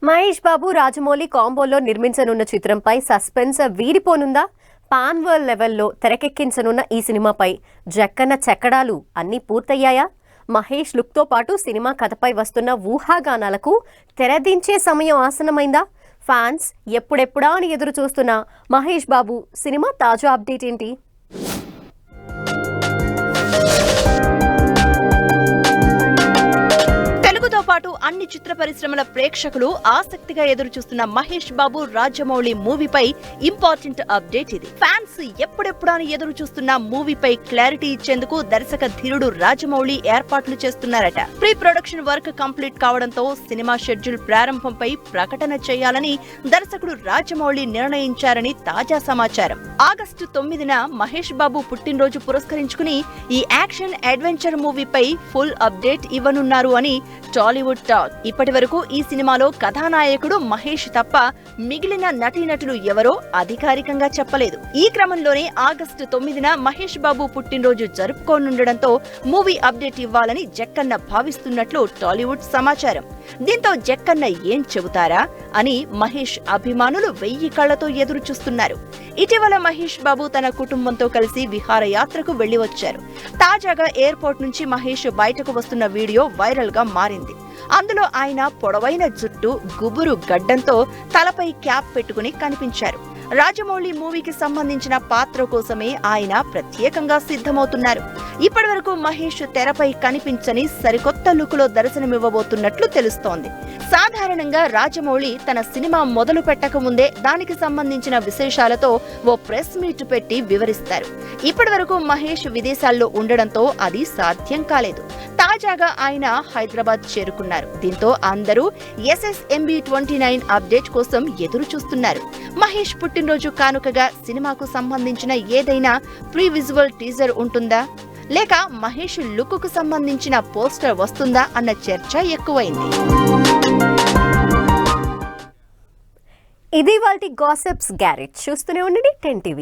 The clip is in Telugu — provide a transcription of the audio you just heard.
మహేష్ బాబు రాజమౌళి కాంబోలో నిర్మించనున్న చిత్రంపై సస్పెన్స్ వీడిపోనుందా? పాన్ వరల్డ్ లెవెల్లో తెరకెక్కించనున్న ఈ సినిమాపై జక్కన్న చెక్కడాలు అన్నీ పూర్తయ్యాయా? మహేష్ లుక్తో పాటు సినిమా కథపై వస్తున్న ఊహాగానాలకు తెరదించే సమయం ఆసనమైందా? ఫ్యాన్స్ ఎప్పుడెప్పుడా అని ఎదురు చూస్తున్న మహేష్ బాబు సినిమా తాజా అప్డేట్ ఏంటి? పాటు అన్ని చిత్ర పరిశ్రమల ప్రేక్షకులు ఆసక్తిగా ఎదురు చూస్తున్న మహేష్ బాబు రాజమౌళి మూవీపై ఇంపార్టెంట్ అప్డేట్ ఇది. ఫ్యాన్స్ ఎప్పుడెప్పుడా ఎదురు చూస్తున్న మూవీపై క్లారిటీ ఇచ్చేందుకు దర్శక ధీరుడు రాజమౌళి ఏర్పాట్లు చేస్తున్నారట. ప్రీ ప్రొడక్షన్ వర్క్ కంప్లీట్ కావడంతో సినిమా షెడ్యూల్ ప్రారంభంపై ప్రకటన చేయాలని దర్శకుడు రాజమౌళి నిర్ణయించారని తాజా సమాచారం. ఆగస్టు 9న మహేష్ బాబు పుట్టినరోజు పురస్కరించుకుని ఈ యాక్షన్ అడ్వెంచర్ మూవీపై ఫుల్ అప్డేట్ ఇవ్వనున్నారు అని టాలీవుడ్ టాక్. ఇప్పటి వరకు ఈ సినిమాలో కథానాయకుడు మహేష్ తప్ప మిగిలిన నటీనటులు ఎవరో అధికారికంగా చెప్పలేదు. ఈ క్రమంలోనే ఆగస్టు 9న మహేష్ బాబు పుట్టినరోజు జరుపుకోనుండడంతో మూవీ అప్డేట్ ఇవ్వాలని జక్కన్న భావిస్తున్నట్లు టాలీవుడ్ సమాచారం. దీంతో జక్కన్న ఏం చెబుతారా అని మహేష్ అభిమానులు 1000 కళ్లతో ఎదురు చూస్తున్నారు. ఇటీవల మహేష్ బాబు తన కుటుంబంతో కలిసి విహారయాత్రకు వెళ్లి వచ్చారు. తాజాగా ఎయిర్పోర్ట్ నుంచి మహేష్ బయటకు వస్తున్న వీడియో వైరల్ గా మారింది. అందులో ఆయన పొడవైన జుట్టు, గుబురు గడ్డంతో తలపై క్యాప్ పెట్టుకుని కనిపించారు. రాజమౌళి మూవీకి సంబంధించిన పాత్ర కోసమే ఆయన ప్రత్యేకంగా సిద్ధమవుతున్నారు. ఇప్పటి వరకు మహేష్ తెరపై కనిపించని సరికొత్త లుక్ లో దర్శనమివ్వబోతున్నట్లు తెలుస్తోంది. సాధారణంగా రాజమౌళి తన సినిమా మొదలు పెట్టక ముందే దానికి సంబంధించిన విశేషాలతో ఓ ప్రెస్ మీట్ పెట్టి వివరిస్తారు. ఇప్పటి వరకు మహేష్ విదేశాల్లో ఉండడంతో అది సాధ్యం కాలేదు. తాజాగా ఆయన హైదరాబాద్ చేరుకున్నారు. దీంతో అందరూ SSMB 29 అప్డేట్ కోసం ఎదురు చూస్తున్నారు. మహేష్ పుట్టినరోజు కానుకగా సినిమాకు సంబంధించిన ఏదైనా ప్రీ విజువల్ టీజర్ ఉంటుందా, లేక మహేష్ లుక్ కు సంబంధించిన పోస్టర్ వస్తుందా అన్న చర్చ ఎక్కువైంది. ఇది వాల్టి గాసిప్స్ గ్యారేజ్. చూస్తూనే ఉండండి 10 TV.